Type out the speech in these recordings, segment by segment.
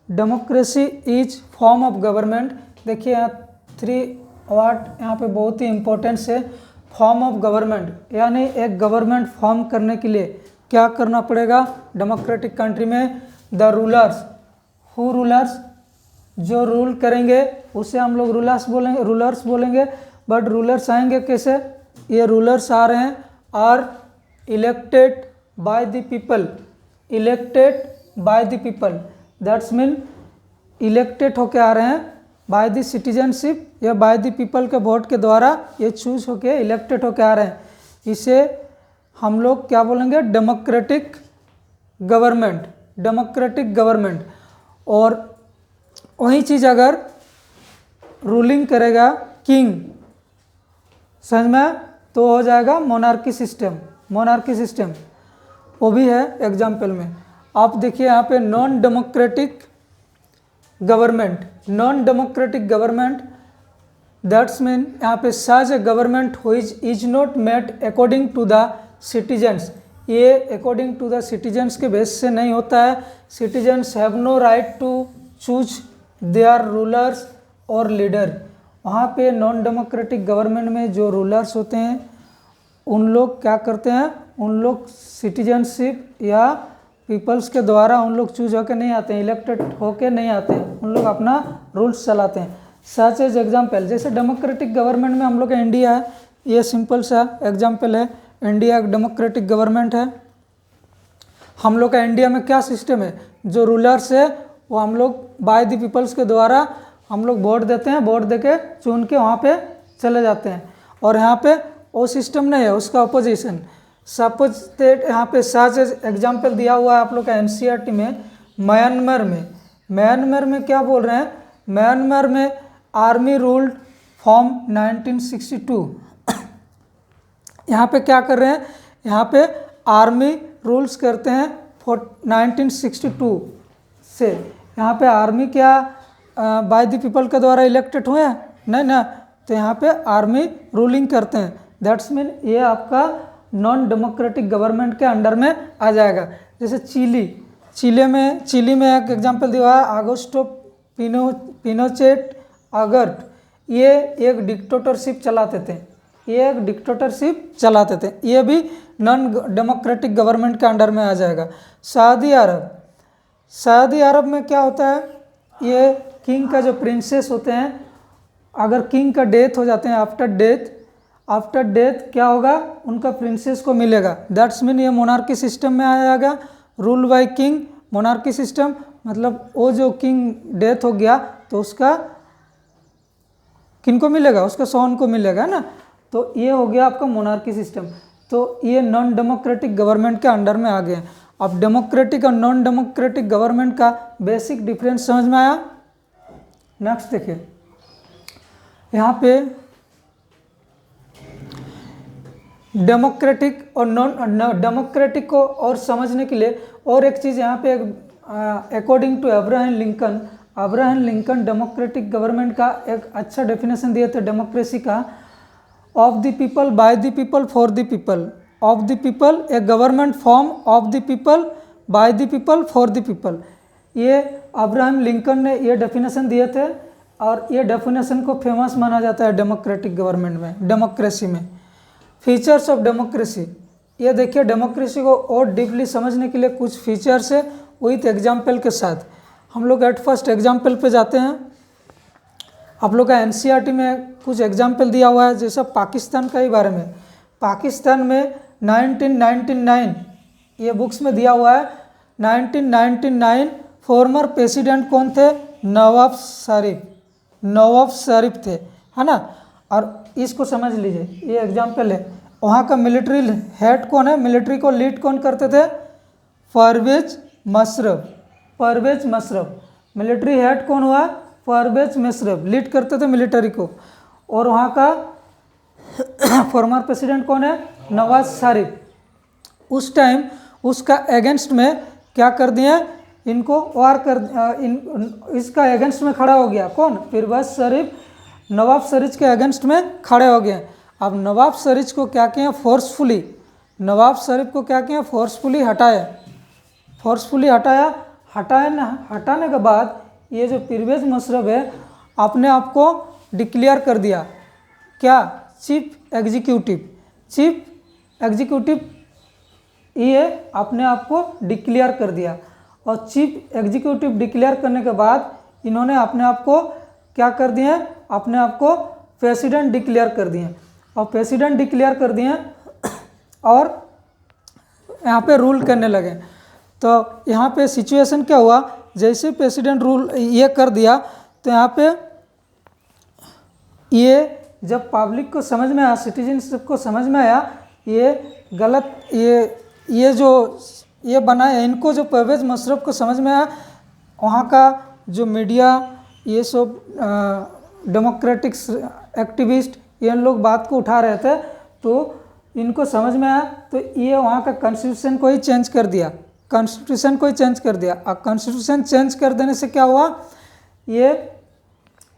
Democracy is form of government. देखिए यहाँ 3 word यहाँ पे बहुत ही इम्पोर्टेंस है। फॉर्म ऑफ गवर्नमेंट यानी एक गवर्नमेंट फॉर्म करने के लिए क्या करना पड़ेगा डेमोक्रेटिक कंट्री में, द रूलर्स, हु रूलर्स, जो रूल करेंगे उसे हम लोग रूलर्स बोलेंगे। बट रूलर्स आएंगे कैसे, ये रूलर्स आ रहे हैं are elected by the people, elected by the people, that's mean elected होके आ रहे हैं बाय द सिटीजनशिप या बाय द पीपल के वोट के द्वारा ये चूज होके इलेक्टेड होके आ रहे हैं। इसे हम लोग क्या बोलेंगे डेमोक्रेटिक गवर्नमेंट, डेमोक्रेटिक गवर्नमेंट। और वही चीज़ अगर रूलिंग करेगा किंग, समझ में, तो हो जाएगा मोनार्की सिस्टम, मोनार्की सिस्टम वो भी है एग्जाम्पल में। आप देखिए यहाँ पे non democratic government, non democratic government that's mean यहाँ पे such a government which is not made according to the citizens, ये अकॉर्डिंग टू द सिटीजन्स के बेस से नहीं होता है। Citizens have no right to choose their rulers और leader. वहाँ पे नॉन डेमोक्रेटिक गवर्नमेंट में जो रूलर्स होते हैं उन लोग क्या करते हैं, उन लोग सिटीजनशिप या पीपल्स के द्वारा उन लोग चूज होकर नहीं आते हैं, इलेक्टेड होकर नहीं आते हैं, उन लोग अपना रूल्स चलाते हैं। सच एज एग्जाम्पल, जैसे डेमोक्रेटिक गवर्नमेंट में हम लोग का इंडिया है, ये सिंपल सा एग्जाम्पल है। इंडिया एक डेमोक्रेटिक गवर्नमेंट है। हम लोग का इंडिया में क्या सिस्टम है, जो रूलर्स है वो हम लोग बाय द पीपल्स के द्वारा हम लोग वोट देते हैं, वोट देके चुन के वहाँ पे चले जाते हैं। और यहाँ पे वो सिस्टम नहीं है, उसका अपोजिशन। सपोज दैट यहाँ पे सच एग्जाम्पल दिया हुआ है आप लोग का एनसीईआरटी में, म्यांमार में, म्यांमार में क्या बोल रहे हैं, म्यांमार में आर्मी रूल्ड फ्रॉम 1962। यहाँ पे क्या कर रहे हैं, यहाँ पे आर्मी रूल्स करते हैं 1962 से। यहाँ पे आर्मी क्या बाय द पीपल के द्वारा इलेक्टेड हुए हैं, नहीं ना, तो यहाँ पे आर्मी रूलिंग करते हैं। दैट्स मीन ये आपका नॉन डेमोक्रेटिक गवर्नमेंट के अंडर में आ जाएगा। जैसे चिली में एक एग्जांपल दिया हुआ है, आगोस्टो पिनोचेट अगर्ट, ये एक डिक्टेटरशिप चलाते थे, ये एक डिक्टेटरशिप चलाते थे, ये भी नॉन डेमोक्रेटिक गवर्नमेंट के अंडर में आ जाएगा। सऊदी अरब में क्या होता है, ये किंग का जो प्रिंसेस होते हैं, अगर किंग का डेथ हो जाते हैं, आफ्टर डेथ क्या होगा, उनका प्रिंसेस को मिलेगा। दैट्स मीन ये मोनार्की सिस्टम में आ जाएगा, rule by king, monarchy system. मतलब वो जो किंग डेथ हो गया तो उसका किन को मिलेगा, उसका सोन को मिलेगा ना, तो ये हो गया आपका मोनार्की सिस्टम। तो ये नॉन डेमोक्रेटिक गवर्नमेंट के अंडर में आ गए। अब डेमोक्रेटिक और नॉन डेमोक्रेटिक गवर्नमेंट का बेसिक डिफरेंस समझ में आया। नेक्स्ट देखिए, यहाँ पे डेमोक्रेटिक और नॉन डेमोक्रेटिक को और समझने के लिए और एक चीज़ यहाँ पे, according to Abraham Lincoln democratic government का एक अच्छा डेफिनेशन दिए थे डेमोक्रेसी का, of the people, by the people, for the people, of the people, a government form of the people, by the people, for the people. ये Abraham Lincoln ने ये definition दिए थे और ये डेफिनेशन को फेमस माना जाता है डेमोक्रेटिक गवर्नमेंट में, डेमोक्रेसी में। फीचर्स ऑफ डेमोक्रेसी, ये देखिए डेमोक्रेसी को और डीपली समझने के लिए कुछ फीचर्स है विथ एग्जाम्पल के साथ। हम लोग एट फर्स्ट एग्जाम्पल पे जाते हैं। आप लोग का एनसीईआरटी में कुछ एग्जाम्पल दिया हुआ है, जैसा पाकिस्तान का ही बारे में। पाकिस्तान में 1999 ये बुक्स में दिया हुआ है, 1999 फॉर्मर प्रेसिडेंट कौन थे, नवाब शरीफ थे, है ना। और इसको समझ लीजिए, ये एग्जाम्पल है। वहाँ का मिलिट्री हेड कौन है, मिलिट्री को लीड कौन करते थे, परवेज मशरफ। मिलिट्री हेड कौन हुआ, परवेज मशरफ लीड करते थे मिलिट्री को। और वहाँ का फॉर्मर प्रेसिडेंट कौन है, नवाज शरीफ। उस टाइम उसका अगेंस्ट में क्या कर दिया, इनको वार कर इसका अगेंस्ट में खड़ा हो गया कौन, परवेज शरीफ नवाब शरीफ के अगेंस्ट में खड़े हो गए। अब नवाब शरीफ को क्या किया, फोर्सफुली हटाया। हटाने के बाद ये जो परवेज मुशर्रफ है अपने आप को डिक्लेयर कर दिया क्या, चीफ एग्जीक्यूटिव ये अपने आप को डिक्लेयर कर दिया। और चीफ एग्जीक्यूटिव डिक्लेयर करने के बाद इन्होंने अपने आप को क्या कर दिए, अपने आप को प्रेसिडेंट डिक्लेयर कर दिए। और प्रेसिडेंट डिक्लेयर कर दिए और यहाँ पे रूल करने लगे। तो यहाँ पे सिचुएशन क्या हुआ, जैसे प्रेसिडेंट रूल ये कर दिया तो यहाँ पे ये जब पब्लिक को समझ में आया, सिटीजनशिप को समझ में आया ये गलत, ये जो ये बनाए इनको, जो परवेज मुशर्रफ को समझ में आया, वहाँ का जो मीडिया ये सब डेमोक्रेटिक एक्टिविस्ट ये लोग बात को उठा रहे थे, तो इनको समझ में आया तो ये वहाँ का कॉन्स्टिट्यूशन को ही चेंज कर दिया, और कॉन्स्टिट्यूशन चेंज कर देने से क्या हुआ, ये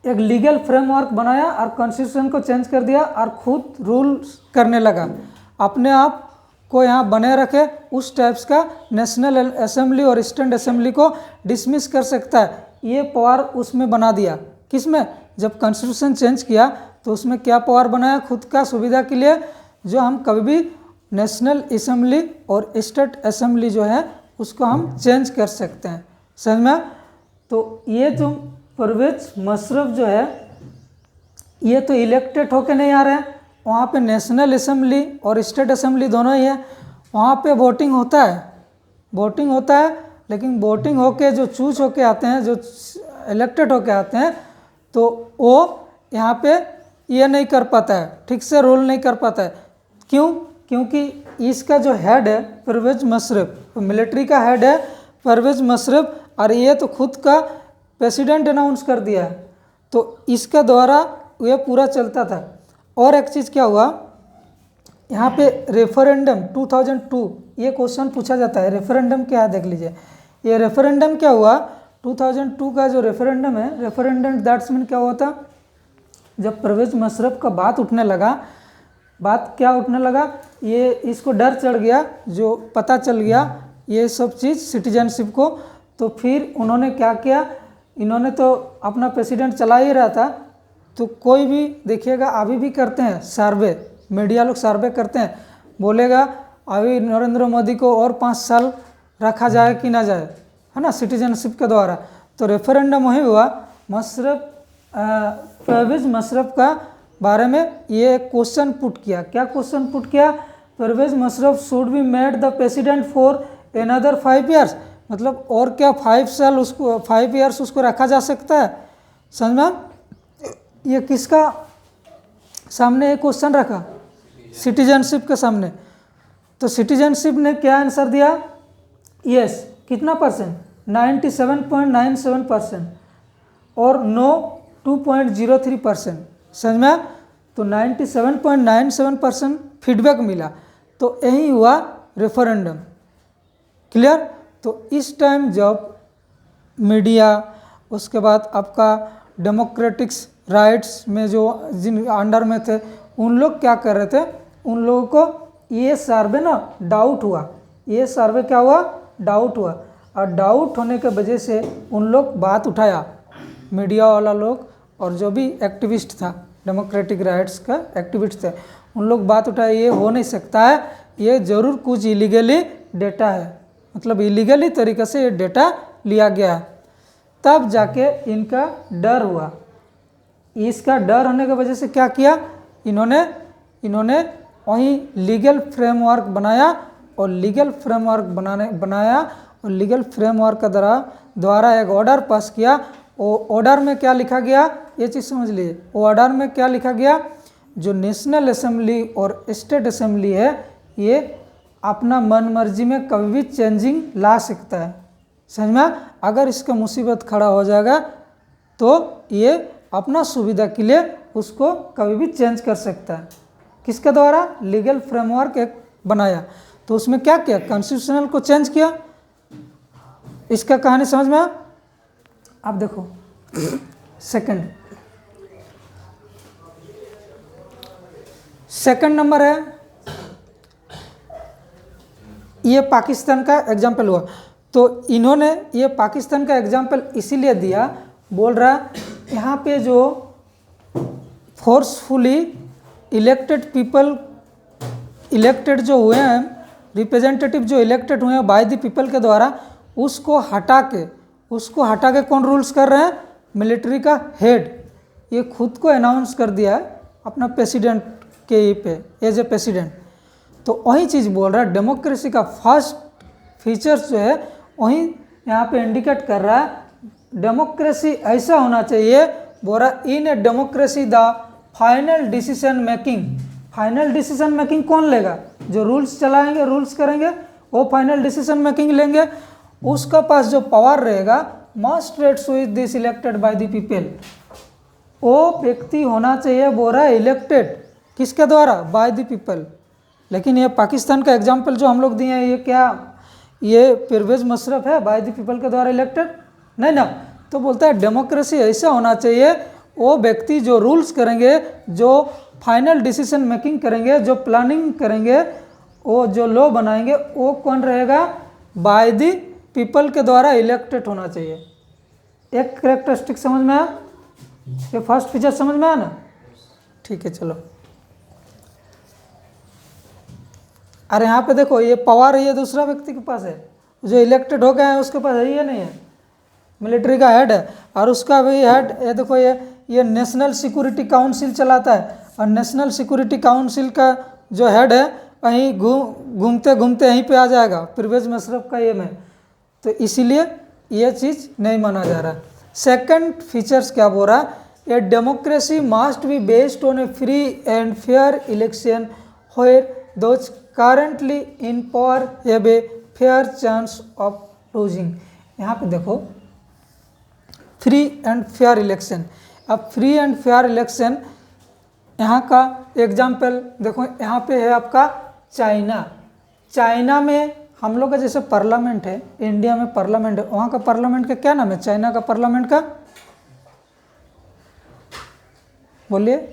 एक लीगल फ्रेमवर्क बनाया और कॉन्स्टिट्यूशन को चेंज कर दिया और खुद रूल करने लगा, अपने आप को यहाँ बने रखे। उस टाइप्स का नेशनल असेंबली और स्टैंड असेंबली को डिसमिस कर सकता है, ये पावर उसमें बना दिया। किसमें, जब कॉन्स्टिट्यूशन चेंज किया तो उसमें क्या पावर बनाया, खुद का सुविधा के लिए, जो हम कभी भी नेशनल असेंबली और स्टेट असेंबली जो है उसको हम चेंज कर सकते हैं, समझ में। तो ये जो परवेज मुशर्रफ जो है ये तो इलेक्टेड होके नहीं आ रहे हैं, वहाँ पे नेशनल असेंबली और स्टेट असेंबली दोनों ही है, वहाँ पे वोटिंग होता है, लेकिन वोटिंग होके जो चूज होके आते हैं, जो इलेक्टेड होके आते हैं, तो वो यहाँ पे ये नहीं कर पाता है, ठीक से रोल नहीं कर पाता है। क्यों, क्योंकि इसका जो हेड है परवेज मुशर्रफ, तो मिलिट्री का हेड है परवेज मुशर्रफ, और ये तो खुद का प्रेसिडेंट अनाउंस कर दिया है, तो इसका द्वारा ये पूरा चलता था। और एक चीज़ क्या हुआ, यहाँ पे रेफरेंडम 2002 ये क्वेश्चन पूछा जाता है, रेफरेंडम क्या है देख लीजिए। ये रेफरेंडम क्या हुआ, 2002 का जो रेफरेंडम है, रेफरेंडम दैट्स मीन क्या हुआ था, जब परवेज मुशर्रफ का बात क्या उठने लगा, ये इसको डर चढ़ गया, जो पता चल गया ये सब चीज़ सिटीजनशिप को, तो फिर उन्होंने क्या किया, इन्होंने तो अपना प्रेसिडेंट चला ही रहा था, तो कोई भी देखिएगा अभी भी करते हैं सर्वे, मीडिया लोग सर्वे करते हैं, बोलेगा अभी नरेंद्र मोदी को और 5 साल रखा जाए कि ना जाए, है ना, सिटीजनशिप के द्वारा। तो रेफरेंडम वही हुआ, परवेज मुशर्रफ का बारे में ये क्वेश्चन पुट किया। क्या क्वेश्चन पुट किया, Pervez Musharraf should be made the president for another 5 years, मतलब और क्या 5 ईयर्स उसको रखा जा सकता है, समझ में। ये किसका सामने एक क्वेश्चन रखा, सिटीजनशिप के सामने। तो सिटीजनशिप ने क्या आंसर दिया, यस, कितना परसेंट, 97.97%, और नो 2.03%, समझ में। तो 97.97% फीडबैक मिला, तो यही हुआ रेफरेंडम, क्लियर। तो इस टाइम जब मीडिया, उसके बाद आपका डेमोक्रेटिक्स राइट्स में जो जिन अंडर में थे, उन लोग क्या कर रहे थे, उन लोगों को ये सर्वे ना डाउट हुआ, ये सर्वे क्या हुआ, डाउट हुआ, और डाउट होने के वजह से उन लोग बात उठाया, मीडिया वाला लोग और जो भी एक्टिविस्ट था, डेमोक्रेटिक राइट्स का एक्टिविस्ट थे, उन लोग बात उठाए, ये हो नहीं सकता है, ये ज़रूर कुछ इलीगली डेटा है, मतलब इलीगली तरीके से ये डेटा लिया गया है। तब जाके इनका डर हुआ, इसका डर होने की वजह से क्या किया, इन्होंने वहीं लीगल फ्रेमवर्क बनाया, और लीगल फ्रेमवर्क बनाया और लीगल फ्रेमवर्क का द्वारा एक ऑर्डर पास किया। वो ऑर्डर में क्या लिखा गया, ये चीज़ समझ लीजिए, वो ऑर्डर में क्या लिखा गया, जो नेशनल असेंबली और स्टेट असेंबली है, ये अपना मन मर्जी में कभी भी चेंजिंग ला सकता है, समझ में। अगर इसका मुसीबत खड़ा हो जाएगा तो ये अपना सुविधा के लिए उसको कभी भी चेंज कर सकता है। किसके द्वारा, लीगल फ्रेमवर्क एक बनाया, तो उसमें क्या किया, कॉन्स्टिट्यूशनल को चेंज किया। इसका कहानी समझ में। आप देखो सेकंड नंबर है, ये पाकिस्तान का एग्जाम्पल हुआ। तो इन्होंने ये पाकिस्तान का एग्जाम्पल इसीलिए दिया, बोल रहा यहाँ पे जो फोर्सफुली इलेक्टेड पीपल, इलेक्टेड जो हुए हैं, रिप्रेजेंटेटिव जो इलेक्टेड हुए हैं बाय द पीपल के द्वारा, उसको हटा के कौन रूल्स कर रहे हैं? मिलिट्री का हेड। ये खुद को अनाउंस कर दिया है अपना प्रेसिडेंट के ये पे एज ए प्रेसिडेंट। तो वही चीज़ बोल रहा है, डेमोक्रेसी का फर्स्ट फीचर्स जो है वही यहाँ पे इंडिकेट कर रहा है। डेमोक्रेसी ऐसा होना चाहिए, बोल रहा in a democracy the final decision making. Final decision making कौन लेगा? जो रूल्स चलाएंगे, रूल्स करेंगे, वो फाइनल डिसीजन मेकिंग लेंगे। उसका पास जो पावर रहेगा, must rates with this elected by the people, वो व्यक्ति होना चाहिए, बोल रहा है इलेक्टेड किसके द्वारा? Bye the people. लेकिन ये पाकिस्तान का एग्जाम्पल जो हम लोग दिए हैं, ये क्या ये परवेज मुशर्रफ है बाय द पीपल के द्वारा इलेक्टेड? नहीं ना। तो बोलता है डेमोक्रेसी ऐसा होना चाहिए, वो व्यक्ति जो रूल्स करेंगे, जो फाइनल डिसीजन मेकिंग करेंगे, जो प्लानिंग करेंगे, वो जो लॉ बनाएंगे, वो कौन रहेगा? बाय द पीपल के द्वारा इलेक्टेड होना चाहिए। एक कैरेक्टरिस्टिक समझ में आया? ये फर्स्ट फीचर समझ में आया ना? ठीक है, चलो। अरे यहाँ पे देखो, ये पावर ये दूसरा व्यक्ति के पास है, जो इलेक्टेड हो गया है उसके पास है, ये नहीं है, मिलिट्री का हेड है। और उसका भी हेड ये देखो, ये नेशनल सिक्योरिटी काउंसिल चलाता है, और नेशनल सिक्योरिटी काउंसिल का जो हेड है वहीं घूमते घूमते यहीं पे आ जाएगा परवेज मुशर्रफ का ये में। तो इसीलिए ये चीज़ नहीं माना जा रहा। सेकंड फीचर्स क्या बोल रहा? A democracy must be based on a free and fair election where those currently in power have a fair chance of losing। यहाँ पे देखो, फ्री एंड फेयर इलेक्शन। अब फ्री एंड फेयर इलेक्शन यहाँ का example देखो, यहाँ पे है आपका चाइना। चाइना में हम लोग का जैसे पार्लियामेंट है, इंडिया में पार्लियामेंट है, वहाँ का पार्लियामेंट का क्या नाम है? चाइना का पार्लियामेंट का बोलिए,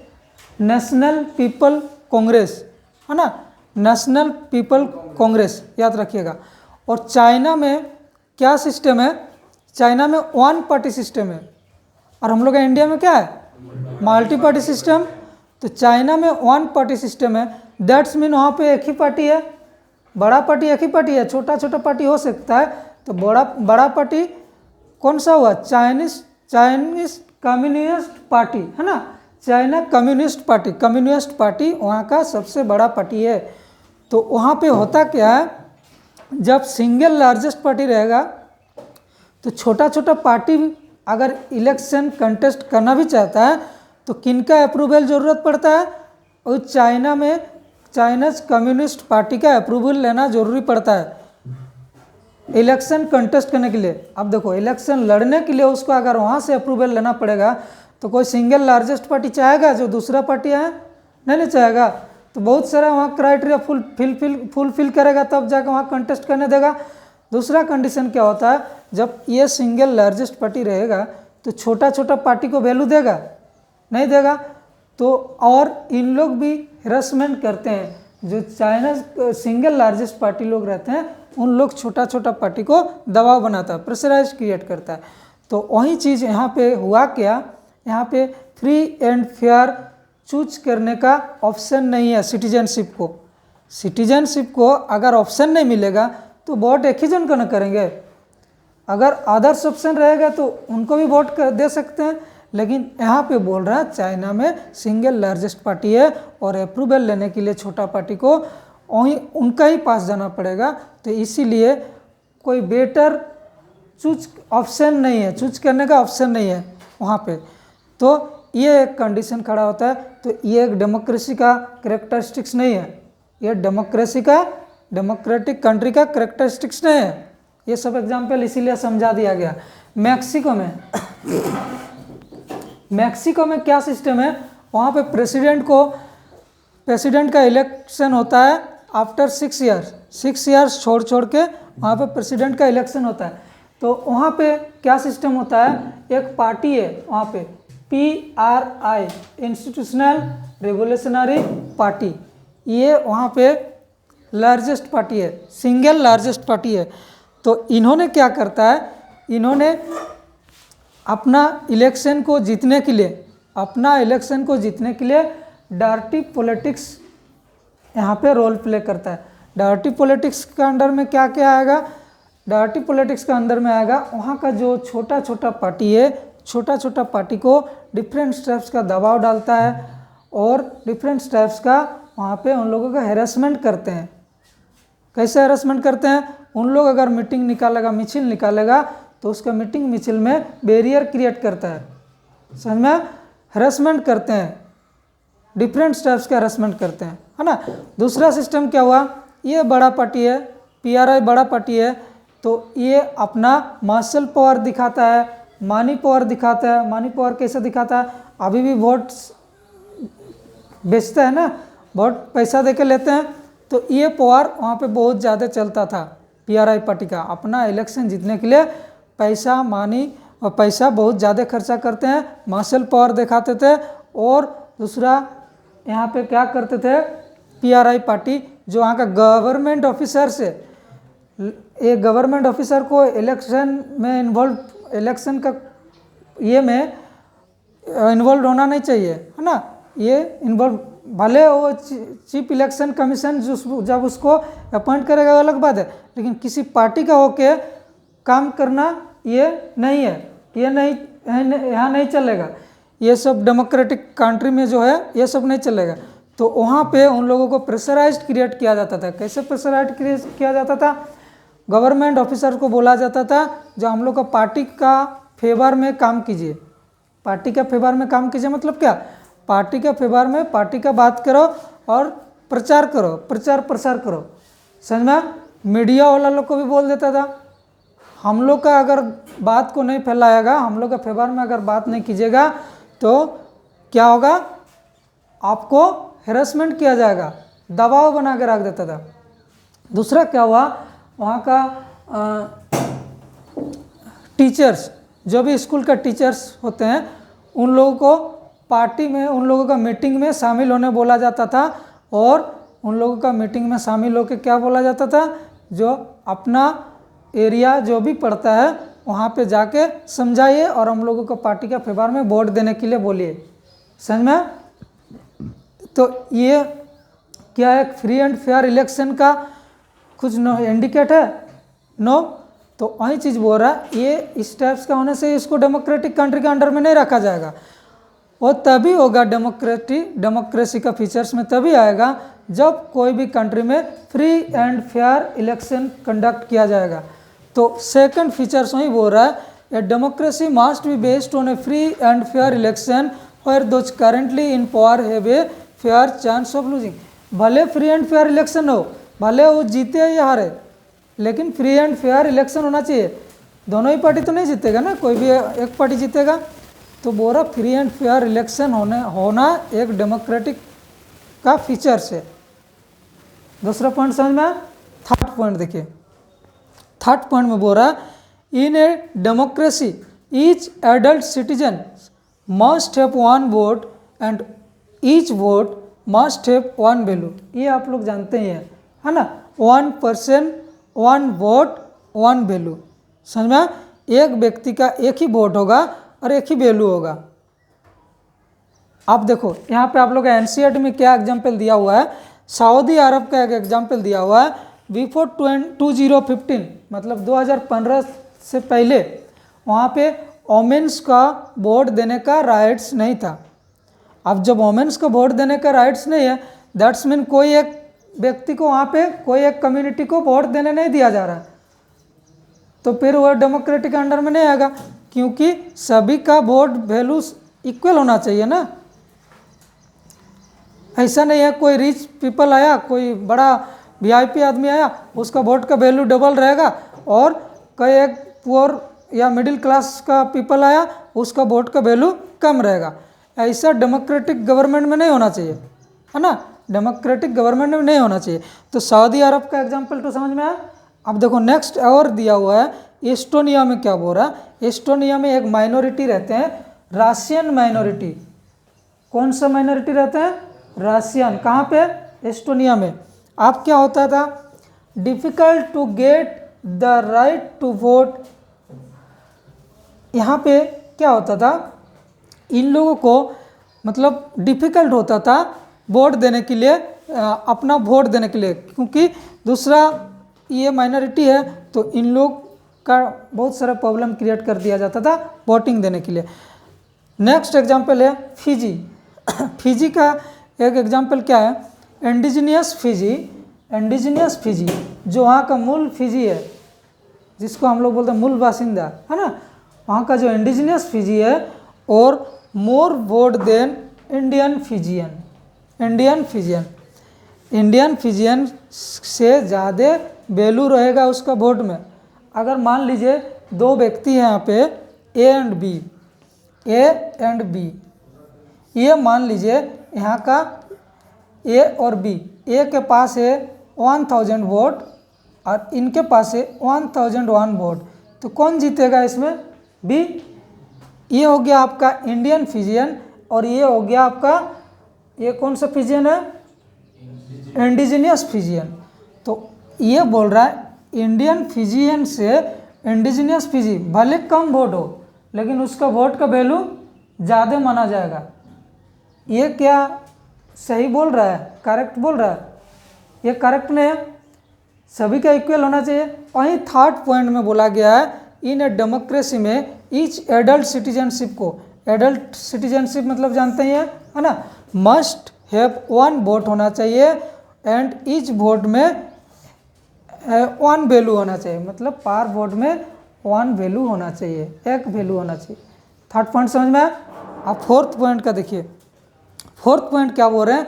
नेशनल पीपल कांग्रेस है ना, नेशनल पीपल कांग्रेस, याद रखिएगा। और चाइना में क्या सिस्टम है? चाइना में वन पार्टी सिस्टम है, और हम लोग इंडिया में क्या है? Multi party system. तो चाइना में वन पार्टी सिस्टम है, दैट्स मीन वहाँ पे एक ही पार्टी है, बड़ा पार्टी एक ही पार्टी है, छोटा छोटा पार्टी हो सकता है। तो बड़ा पार्टी कौन सा हुआ? चाइनीज कम्युनिस्ट पार्टी है ना, चाइना कम्युनिस्ट पार्टी वहाँ का सबसे बड़ा पार्टी है। तो वहाँ पे होता क्या है, जब सिंगल लार्जेस्ट पार्टी रहेगा तो छोटा छोटा पार्टी अगर इलेक्शन कंटेस्ट करना भी चाहता है तो किनका अप्रूवल ज़रूरत पड़ता है? और चाइना में चाइनीज कम्युनिस्ट पार्टी का अप्रूवल लेना जरूरी पड़ता है इलेक्शन कंटेस्ट करने के लिए। अब देखो, इलेक्शन लड़ने के लिए उसको अगर वहाँ से अप्रूवल लेना पड़ेगा तो कोई सिंगल लार्जेस्ट पार्टी चाहेगा जो दूसरा पार्टी है? नहीं चाहेगा। तो बहुत सारा वहाँ क्राइटेरिया फुलफिल करेगा तब जाकर वहाँ कंटेस्ट करने देगा। दूसरा कंडीशन क्या होता है, जब ये सिंगल लार्जेस्ट पार्टी रहेगा तो छोटा छोटा पार्टी को वैल्यू देगा? नहीं देगा। तो और इन लोग भी हेरसमेंट करते हैं, जो चाइना सिंगल लार्जेस्ट पार्टी लोग रहते हैं उन लोग छोटा छोटा पार्टी को दबाव बनाता है, प्रेशराइज क्रिएट करता है। तो वही चीज़ यहाँ पे हुआ क्या, यहाँ पे फ्री एंड फेयर चूज करने का ऑप्शन नहीं है सिटीजनशिप को। सिटीजनशिप को अगर ऑप्शन नहीं मिलेगा तो वोट एक ही जन को न करेंगे। अगर अदर्स ऑप्शन रहेगा तो उनको भी वोट दे सकते हैं, लेकिन यहाँ पे बोल रहा है चाइना में सिंगल लार्जेस्ट पार्टी है और अप्रूवल लेने के लिए छोटा पार्टी को वहीं उनका ही पास जाना पड़ेगा। तो इसीलिए कोई बेटर चूज ऑप्शन नहीं है, चूज करने का ऑप्शन नहीं है वहाँ पे। तो ये एक कंडीशन खड़ा होता है। तो ये एक डेमोक्रेसी का कैरेक्टरिस्टिक्स नहीं है, ये डेमोक्रेसी का डेमोक्रेटिक कंट्री का कैरेक्टरिस्टिक्स नहीं है। ये सब एग्जाम्पल इसीलिए समझा दिया गया। मैक्सिको में क्या सिस्टम है, वहाँ पे प्रेसिडेंट का इलेक्शन होता है आफ्टर 6 ईयर्स छोड़ के वहाँ पे प्रेसिडेंट का इलेक्शन होता है। तो वहाँ पे क्या सिस्टम होता है, एक पार्टी है वहाँ पे PRI इंस्टीट्यूशनल रिवोल्यूशनरी पार्टी, ये वहाँ पे लार्जेस्ट पार्टी है, सिंगल लार्जेस्ट पार्टी है। तो इन्होंने क्या करता है, इन्होंने अपना इलेक्शन को जीतने के लिए डार्टी पॉलिटिक्स यहाँ पे रोल प्ले करता है। डार्टी पॉलिटिक्स के अंडर में क्या क्या आएगा, डार्टी पॉलिटिक्स के अंदर में आएगा वहाँ का जो छोटा छोटा पार्टी है, छोटा छोटा पार्टी को डिफरेंट स्टेप्स का दबाव डालता है और डिफरेंट स्टेप्स का वहाँ पे उन लोगों का हैरेसमेंट करते हैं। कैसे हैरेसमेंट करते हैं, उन लोग अगर मीटिंग निकालेगा, मिছিল निकालेगा तो उसका मीटिंग मिছিল में बैरियर क्रिएट करता है, समझ में, हैरेसमेंट करते हैं, डिफरेंट स्टेप्स का हैरेसमेंट करते हैं, है ना। दूसरा सिस्टम क्या हुआ, ये बड़ा पार्टी है, PRI बड़ा पार्टी है, तो ये अपना मार्शल पावर दिखाता है, मनी पावर दिखाता है। मनी पावर कैसे दिखाता है, अभी भी वोट बेचता है ना, वोट पैसा देके लेते हैं, तो ये पावर वहाँ पे बहुत ज़्यादा चलता था PRI पार्टी का। अपना इलेक्शन जीतने के लिए पैसा, मनी और पैसा बहुत ज़्यादा खर्चा करते हैं, मार्शल पावर दिखाते थे। और दूसरा यहाँ पे क्या करते थे, PRI पार्टी जो वहाँ का गवर्नमेंट ऑफिसर से, ये गवर्नमेंट ऑफिसर को इलेक्शन में इलेक्शन का ये में इन्वॉल्व होना नहीं चाहिए, है ना। ये इन्वॉल्व, भले वो चीफ इलेक्शन कमीशन जब उसको अपॉइंट करेगा वो अलग बात है, लेकिन किसी पार्टी का होके काम करना ये नहीं है, ये नहीं, यहाँ नहीं चलेगा। ये सब डेमोक्रेटिक कंट्री में जो है ये सब नहीं चलेगा। तो वहाँ पे उन लोगों को प्रेशराइज्ड क्रिएट किया जाता था। कैसे प्रेशराइज्ड क्रिएट किया जाता था, गवर्नमेंट ऑफिसर को बोला जाता था जो हम लोग का पार्टी का फेवर में काम कीजिए। पार्टी का फेवर में काम कीजिए मतलब क्या, पार्टी के फेवर में पार्टी का बात करो और प्रचार करो, प्रचार प्रसार करो, समझ में। मीडिया वाला लोग को भी बोल देता था, हम लोग का अगर बात को नहीं फैलाएगा, हम लोग का फेवर में अगर बात नहीं कीजिएगा तो क्या होगा, आपको हैरेसमेंट किया जाएगा, दबाव बना के रख देता था। दूसरा क्या हुआ, वहाँ का टीचर्स, जो भी स्कूल का टीचर्स होते हैं, उन लोगों को पार्टी में, उन लोगों का मीटिंग में शामिल होने बोला जाता था। और उन लोगों का मीटिंग में शामिल होकर क्या बोला जाता था, जो अपना एरिया जो भी पड़ता है वहाँ पे जाके समझाइए और हम लोगों को पार्टी का फेवर में वोट देने के लिए बोलिए, समझ में। तो ये क्या है, फ्री एंड फेयर इलेक्शन का कुछ इंडिकेट है, नो। तो वही चीज़ बोल रहा है, ये इस टाइप्स का होने से इसको डेमोक्रेटिक कंट्री के अंडर में नहीं रखा जाएगा। और तभी होगा डेमोक्रेसी का फीचर्स में तभी आएगा जब कोई भी कंट्री में free and fair election conduct किया जाएगा। तो सेकंड फीचर्स वही बोल रहा है, a democracy must be based on a free and fair election where those currently in power have a fair chance of losing. भले फ्री एंड फेयर इलेक्शन हो, भले वो जीते या हारे, लेकिन फ्री एंड फेयर इलेक्शन होना चाहिए। दोनों ही पार्टी तो नहीं जीतेगा ना, कोई भी एक पार्टी जीतेगा। तो बोल रहा फ्री एंड फेयर इलेक्शन होना एक डेमोक्रेटिक का फीचर्स है। दूसरा पॉइंट समझ में। थर्ड पॉइंट देखिए, थर्ड पॉइंट में बोल रहा in a democracy each adult citizen must have one vote and each vote must have one value. ये आप लोग जानते ही हैं, है ना, 1 पर्सन 1 वोट 1 वैल्यू। समझ में, एक व्यक्ति का एक ही वोट होगा और एक ही वैल्यू होगा। आप देखो यहाँ पे आप लोग NCERT में क्या एग्जाम्पल दिया हुआ है, सऊदी अरब का एक एग्जाम्पल दिया हुआ है। बिफोर 2015 मतलब 2015 से पहले वहाँ पे वोमेंस का वोट देने का राइट्स नहीं था। अब जब वोमेंस को वोट देने का राइट्स नहीं है, दैट्स मीन कोई एक व्यक्ति को वहाँ पे, कोई एक कम्युनिटी को वोट देने नहीं दिया जा रहा, तो फिर वह डेमोक्रेटिक अंडर में नहीं आएगा, क्योंकि सभी का वोट वैल्यू इक्वल होना चाहिए ना। ऐसा नहीं है कोई रिच पीपल आया, कोई बड़ा VIP आदमी आया, उसका वोट का वैल्यू डबल रहेगा, और कोई एक पुअर या मिडिल क्लास का पीपल आया, उसका वोट का वैल्यू कम रहेगा। ऐसा डेमोक्रेटिक गवर्नमेंट में नहीं होना चाहिए, है ना, डेमोक्रेटिक गवर्नमेंट में नहीं होना चाहिए। तो सऊदी अरब का एग्जाम्पल तो समझ में आया। अब देखो नेक्स्ट और दिया हुआ है, एस्टोनिया में क्या बोल रहा है। एस्टोनिया में एक माइनॉरिटी रहते हैं, रशियन माइनॉरिटी। कौन सा माइनॉरिटी रहते हैं, रशियन। कहाँ पे, एस्टोनिया में। अब क्या होता था, difficult to get the right to vote. यहाँ पे क्या होता था, इन लोगों को मतलब डिफ़िकल्ट होता था वोट देने के लिए, अपना वोट देने के लिए, क्योंकि दूसरा ये माइनॉरिटी है तो इन लोग का बहुत सारा प्रॉब्लम क्रिएट कर दिया जाता था वोटिंग देने के लिए। नेक्स्ट एग्जाम्पल है फिजी। फिजी का एक एग्जाम्पल क्या है, इंडिजिनियस फिजी। इंडिजिनियस फिजी जो वहाँ का मूल फिजी है, जिसको हम लोग बोलते हैं मूल बासिंदा, है ना, वहाँ का जो इंडिजिनियस फिजी है, और more vote than Indian Fijian. Indian Fijian, Indian Fijian से ज़्यादा वैल्यू रहेगा उसका वोट में। अगर मान लीजिए दो व्यक्ति हैं यहाँ पे A and B, A and B, ये मान लीजिए यहाँ का ए और बी, ए के पास है 1000 वोट और इनके पास है 1001 वोट, तो कौन जीतेगा इसमें, बी। ये हो गया आपका इंडियन फिजियन, और ये हो गया आपका, ये कौन सा फिजियन है, इंडिजिनियस फिजियन। तो ये बोल रहा है इंडियन फिजियन से इंडिजिनियस फिजी भले कम वोट हो, लेकिन उसका वोट का वैल्यू ज़्यादा माना जाएगा। ये क्या सही बोल रहा है, करेक्ट बोल रहा है, ये करेक्ट नहीं है, सभी का इक्वल होना चाहिए। वहीं थर्ड पॉइंट में बोला गया है इन ए डेमोक्रेसी में ईच एडल्ट सिटीजनशिप को, एडल्ट सिटीजनशिप मतलब जानते ही हैं, है ना, मस्ट हैव 1 वोट होना चाहिए एंड ईच वोट में 1 वैल्यू होना चाहिए, मतलब पर वोट में 1 वैल्यू होना चाहिए, एक वैल्यू होना चाहिए। थर्ड पॉइंट समझ में आया। अब फोर्थ पॉइंट का देखिए, फोर्थ पॉइंट क्या बोल रहे हैं,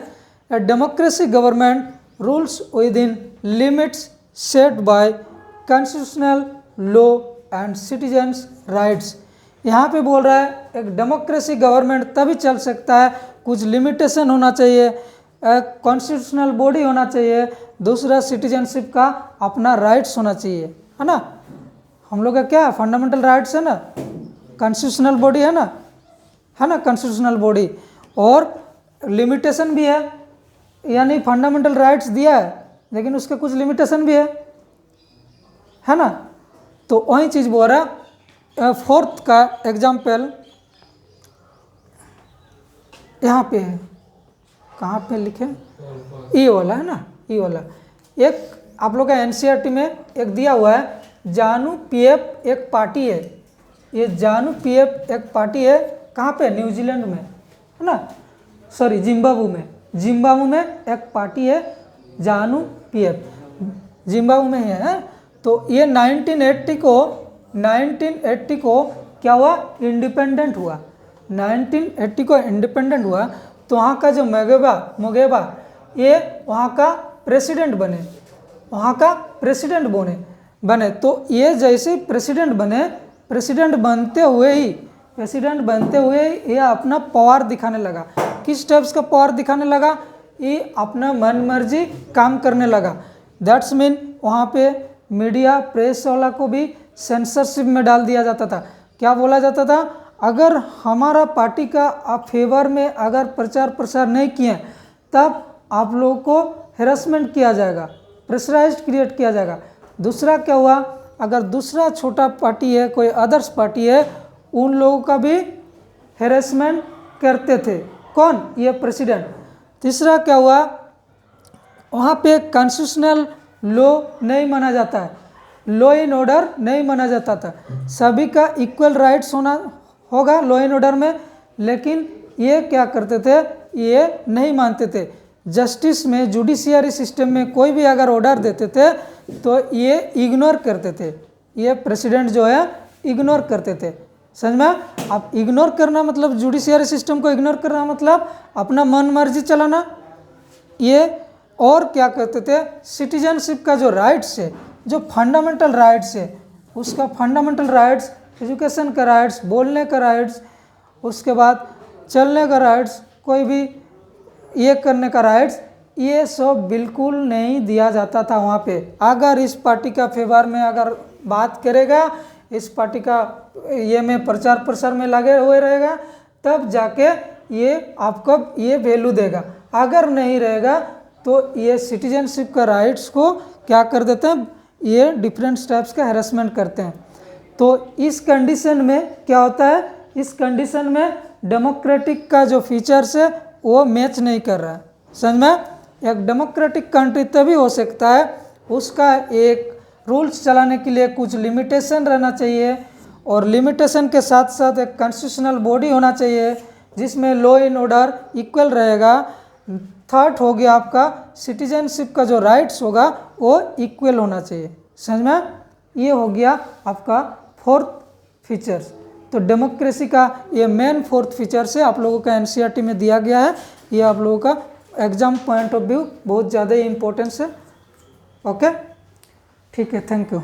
a democracy government rules within limits set by constitutional law and citizens rights. यहाँ पे बोल रहा है एक डेमोक्रेसी गवर्नमेंट तभी चल सकता है, कुछ लिमिटेशन होना चाहिए, कॉन्स्टिट्यूशनल बॉडी होना चाहिए, दूसरा सिटीजनशिप का अपना राइट्स होना चाहिए, है ना। हम लोग का क्या फंडामेंटल राइट्स है ना, कॉन्स्टिट्यूशनल बॉडी है ना, कॉन्स्टिट्यूशनल बॉडी, और लिमिटेशन भी है, यानी फंडामेंटल राइट्स दिया है लेकिन उसके कुछ लिमिटेशन भी है ना। तो वही चीज़ बोल रहा है। फोर्थ का एग्जाम्पल यहाँ पे है, कहाँ पे लिखे, ई वाला है ना, ई वाला। एक आप लोग का एनसीईआरटी में एक दिया हुआ है, जानू पीएफ एक पार्टी है, ये जानू पीएफ एक पार्टी है, कहाँ पे, न्यूजीलैंड में, है ना, सॉरी जिम्बाब्वे में, जिम्बाब्वे में एक पार्टी है जानू पीएफ, जिम्बाब्वे में है। तो ये 1980 को क्या हुआ, इंडिपेंडेंट हुआ, 1980 को इंडिपेंडेंट हुआ। तो वहाँ का जो मुगेबा ये वहाँ का प्रेसिडेंट बने, वहाँ का प्रेसिडेंट बने। तो ये जैसे प्रेसिडेंट बने, प्रेसिडेंट बनते हुए ये अपना पावर दिखाने लगा। किस टाइप्स का पावर दिखाने लगा, ये अपना मन मर्जी काम करने लगा। दैट्स मीन वहाँ पे मीडिया प्रेस वाला को भी सेंसरशिप में डाल दिया जाता था। क्या बोला जाता था, अगर हमारा पार्टी का आप फेवर में अगर प्रचार प्रसार नहीं किए तब आप लोगों को हेरासमेंट किया जाएगा, प्रेशराइज्ड क्रिएट किया जाएगा। दूसरा क्या हुआ, अगर दूसरा छोटा पार्टी है, कोई अदर्स पार्टी है, उन लोगों का भी हेरासमेंट करते थे, कौन, ये प्रेसिडेंट। तीसरा क्या हुआ, वहाँ पे कॉन्स्टिट्यूशनल लॉ नहीं माना जाता है, लॉ एंड ऑर्डर नहीं माना जाता था। सभी का इक्वल राइट्स होगा लॉ एंड ऑर्डर में, लेकिन ये क्या करते थे, ये नहीं मानते थे। जस्टिस में, जुडिशियरी सिस्टम में कोई भी अगर ऑर्डर देते थे तो ये इग्नोर करते थे, ये प्रेसिडेंट जो है इग्नोर करते थे। समझ में। अब इग्नोर करना मतलब, जुडिशियरी सिस्टम को इग्नोर करना मतलब अपना मन मर्जी चलाना। ये और क्या करते थे, सिटीजनशिप का जो राइट्स है, जो फंडामेंटल राइट्स है, उसका फंडामेंटल राइट्स, एजुकेशन का राइट्स, बोलने का राइट्स, उसके बाद चलने का राइट्स, कोई भी ये करने का राइट्स, ये सब बिल्कुल नहीं दिया जाता था वहाँ पे। अगर इस पार्टी का फेवर में अगर बात करेगा, इस पार्टी का ये में प्रचार प्रसार में लगे हुए रहेगा, तब जाके ये आपको ये वैल्यू देगा। अगर नहीं रहेगा तो ये सिटीजनशिप का राइट्स को क्या कर देते हैं, ये डिफरेंट टाइप्स का हैरेसमेंट करते हैं। तो इस कंडीशन में क्या होता है, इस कंडीशन में डेमोक्रेटिक का जो फीचर्स है वो मैच नहीं कर रहा है। समझ में, एक डेमोक्रेटिक कंट्री तभी हो सकता है उसका एक रूल्स चलाने के लिए कुछ लिमिटेशन रहना चाहिए, और लिमिटेशन के साथ साथ एक कॉन्स्टिट्यूशनल बॉडी होना चाहिए जिसमें लॉ एंड ऑर्डर इक्वल रहेगा। थर्ड हो गया आपका सिटीजनशिप का जो राइट्स होगा वो इक्वल होना चाहिए। समझ में, ये हो गया आपका फोर्थ फीचर्स। तो डेमोक्रेसी का ये मेन फोर्थ फीचर्स है, आप लोगों का एनसीईआरटी में दिया गया है। ये आप लोगों का एग्जाम पॉइंट ऑफ व्यू बहुत ज़्यादा ही इंपॉर्टेंस है। ओके, ठीक है, थैंक यू।